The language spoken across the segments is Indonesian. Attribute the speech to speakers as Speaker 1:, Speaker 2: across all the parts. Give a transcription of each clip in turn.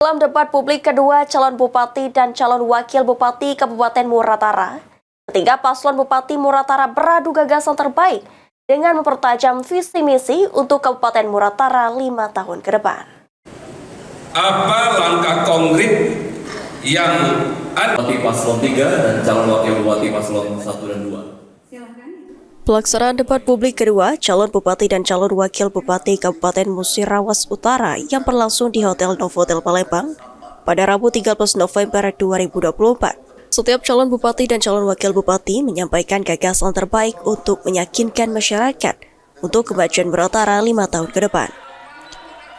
Speaker 1: Dalam debat publik kedua calon bupati dan calon wakil bupati Kabupaten Muratara, ketiga paslon Bupati Muratara beradu gagasan terbaik dengan mempertajam visi misi untuk Kabupaten Muratara 5 tahun ke depan.
Speaker 2: Apa langkah konkret yang ada
Speaker 3: Bupati Paslon 3 dan calon wakil bupati Paslon 1 dan 2?
Speaker 1: Pelaksanaan debat publik kedua calon bupati dan calon wakil bupati Kabupaten Musirawas Utara yang berlangsung di Hotel Novotel Palembang pada Rabu 13 November 2024. Setiap calon bupati dan calon wakil bupati menyampaikan gagasan terbaik untuk meyakinkan masyarakat untuk kemajuan Muratara 5 tahun ke depan.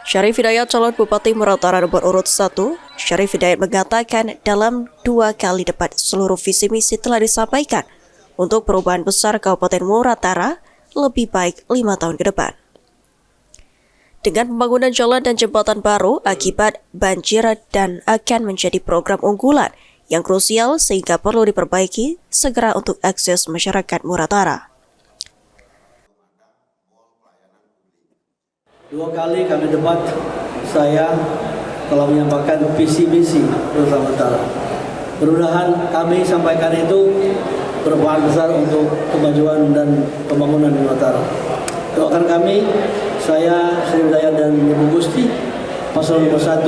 Speaker 1: Syarif Hidayat, calon bupati Muratara nomor urut 1, Syarif Hidayat mengatakan dalam 2 kali debat seluruh visi misi telah disampaikan untuk perubahan besar Kabupaten Muratara lebih baik 5 tahun ke depan. Dengan pembangunan jalan dan jembatan baru akibat banjir dan akan menjadi program unggulan yang krusial sehingga perlu diperbaiki segera untuk akses masyarakat Muratara.
Speaker 4: 2 kali kami debat, saya telah menyampaikan visi misi Muratara Utara. Mudah-mudahan kami sampaikan itu berperan besar untuk kemajuan dan pembangunan Muratara. Doakan kami, saya Syarif Hidayat dan Ibu Gusti, paslon nomor 1,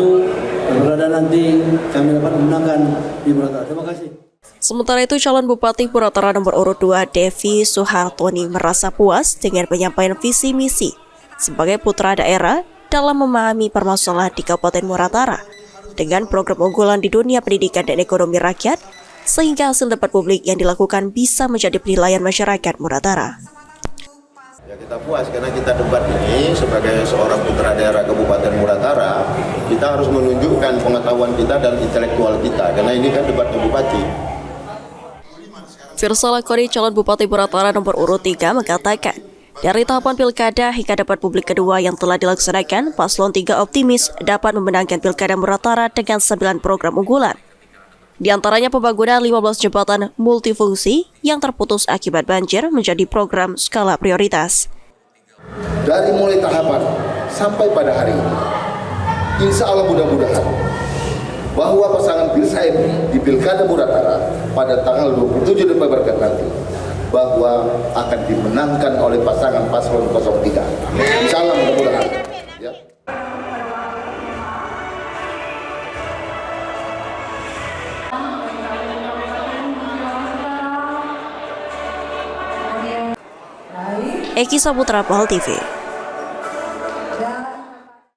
Speaker 4: berada nanti kami dapat memenangkan di Muratara. Terima kasih.
Speaker 1: Sementara itu, calon Bupati Muratara nomor urut 2, Devi Suhartoni, merasa puas dengan penyampaian visi misi sebagai putra daerah dalam memahami permasalahan di Kabupaten Muratara dengan program unggulan di dunia pendidikan dan ekonomi rakyat, sehingga hasil debat publik yang dilakukan bisa menjadi penilaian masyarakat Muratara.
Speaker 5: Ya, kita puas karena kita debat ini sebagai seorang putra daerah Kabupaten Muratara, kita harus menunjukkan pengetahuan kita dan intelektual kita, karena ini kan debat bupati.
Speaker 1: Firsa Lakoni, calon Bupati Muratara nomor urut 3, mengatakan, dari tahapan pilkada hingga debat publik kedua yang telah dilaksanakan, paslon 3 optimis dapat memenangkan pilkada Muratara dengan 9 program unggulan. Di antaranya pembangunan 15 jembatan multifungsi yang terputus akibat banjir menjadi program skala prioritas.
Speaker 5: Dari mulai tahapan sampai pada hari ini, insya Allah mudah-mudahan bahwa pasangan Pilsaid di Pilkada Muratara pada tanggal 27 November nanti bahwa akan dimenangkan oleh pasangan paslon 03. Insya Allah mudah-mudahan. Ya.
Speaker 1: Eki Saputra, PAL TV.